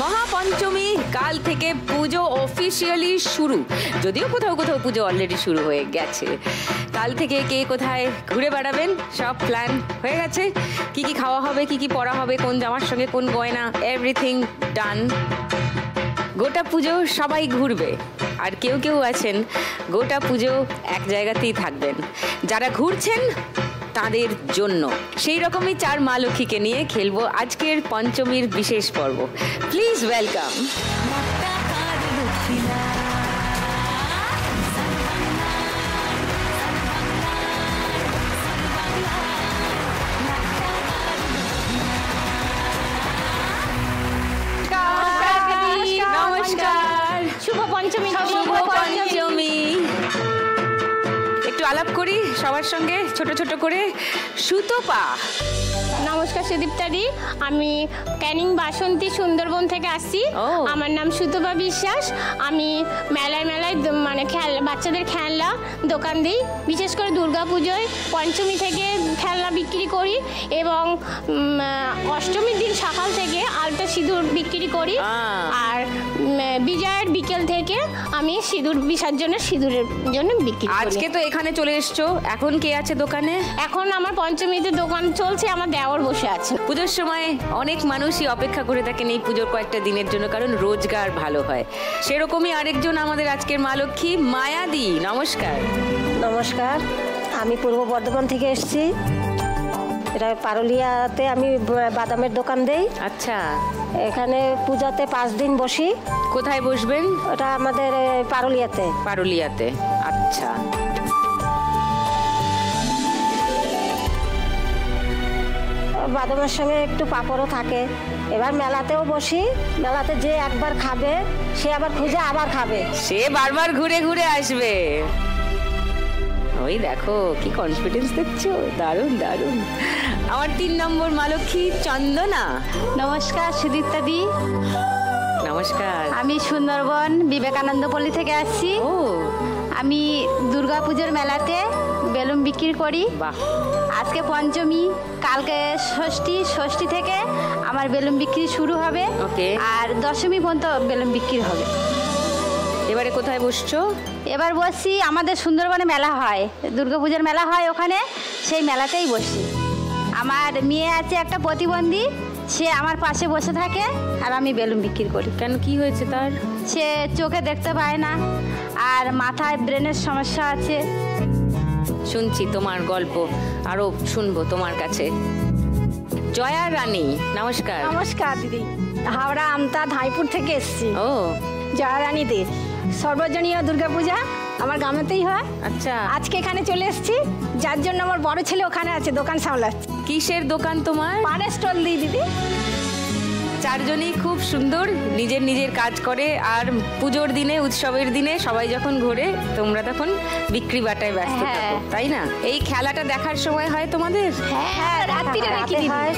মহাপঞ্চমী কাল থেকে পুজো অফিসিয়ালি শুরু, যদিও কোথাও কোথাও পুজো অলরেডি শুরু হয়ে গেছে। কাল থেকে কে কোথায় ঘুরে বেড়াবেন সব প্ল্যান হয়ে গেছে। কি কি খাওয়া হবে, কি কি পরা হবে, কোন জামার সঙ্গে কোন গয়না, এভরিথিং ডান। গোটা পুজো সবাই ঘুরবে, আর কেউ কেউ আছেন গোটা পুজো এক জায়গাতেই থাকবেন। যারা ঘুরছেন তাদের জন্য সেই রকমই চার মা লক্ষ্মীকে নিয়ে খেলবো আজকের পঞ্চমীর বিশেষ পর্ব। Please welcome. নমস্কার, শুভ পঞ্চমী। শুভ পঞ্চমী। একটু আলাপ করি সবার সঙ্গে ছোট ছোট করে। সুতপা। নমস্কার সুদীপ্তাদি, আমি ক্যানিং বাসন্তী সুন্দরবন থেকে আসছি। আমার নাম সুতপা বিশ্বাস। আমি মেলায় মানে বাচ্চাদের খেলনা দোকান দিই, বিশেষ করে দুর্গা পুজোয় পঞ্চমী থেকে খেলনা বিক্রি করি এবং অষ্টমীর দিন সকাল থেকে আলতা সিঁদুর বিক্রি করি। আর বিজয়ের বিকেল থেকে আমি সিঁদুর বিসর্জনের সিঁদুরের জন্য বিক্রি করি। আজকে তো এখানে চলে এসছো, এখন কে আছে দোকানে? এখন আমার পঞ্চমীতে দোকান চলছে, আমার দেওর বসে আছে। পুজোর সময় অনেক মানুষই অপেক্ষা করে থাকেন এই পুজোর কয়েকটা দিনের জন্য, কারণ রোজগার ভালো হয়। সেরকমই আরেকজন আমাদের আজকের মা লক্ষ্মী, মায়াদি। নমস্কার। নমস্কার, আমি পূর্ব বর্ধমান থেকে এসেছি। এটা পারুলিয়াতে আমি বাদামের দোকান দেই। আচ্ছা, এখানে পূজাতে 5 দিন বসি। কোথায় বসবেন? ওটা আমাদের পারুলিয়াতে। পারুলিয়াতে, আচ্ছা। বাদামের সঙ্গে একটু পাঁপড়ও থাকে। এবার মেলাতেও বসি, মেলাতে যে একবার খাবে সে আবার খুঁজে আবার খাবে, সে বারবার ঘুরে ঘুরে আসবে। ওই দেখো কি কনফিডেন্স দেখছো, দারুণ দারুণ। আমার 3 নম্বর মা লক্ষ্মী, চন্দনা। নমস্কার সুদীপ্তাদি। নমস্কার। আমি সুন্দরবন বিবেকানন্দপল্লী থেকে আসছি। ও, আমি দুর্গাপুজোর মেলাতে বেলুন বিক্রি করি। বাহ। আজকে পঞ্চমী, কালকে ষষ্ঠী থেকে আমার বেলুন বিক্রি শুরু হবে। ওকে। আর দশমী পর্যন্ত বেলুন বিক্রি হবে। এবারে কোথায় বসছো? এবার বসছি আমাদের সুন্দরবনে মেলা হয়, দুর্গাপুজোর মেলা হয় ওখানে, সেই মেলাতেই বসি। আমার মেয়ে আছে একটা প্রতিবন্ধী, সে আমার পাশে বসে থাকে আর আমি বেলুন বিক্রি করি। কেন, কি হয়েছে তার? সে চোখে দেখতে পায় না আর মাথায় ব্রেনের সমস্যা আছে। শুনছি তোমার গল্প, আরো শুনবো তোমার কাছে। জয়া রানী। নমস্কার। নমস্কার দিদি, হাওড়া আমতা ধাইপুর থেকে এসেছি। ও, জয়া রানী দে। সর্বজনীয় দুর্গাপূজা আমার গ্রামেতেই হয়। আচ্ছা। আজকে এখানে চলে এসেছি, যার জন্য আমার বড় ছেলে ওখানে আছে, দোকান সামলাচ্ছে। কিসের দোকান তোমার? পানের স্টল দিই দিদি। চারজনই খুব সুন্দর, নিজের নিজের কাজ করে। আর পুজোর দিনে, উৎসবের দিনে সবাই যখন ঘোরে, তোমরা তখন বিক্রি বাটায় ব্যস্ত থাকো, তাই না? এই খেলাটা দেখার সময় হয় তোমাদের? হ্যাঁ, রাত্রিরে দেখি হয়।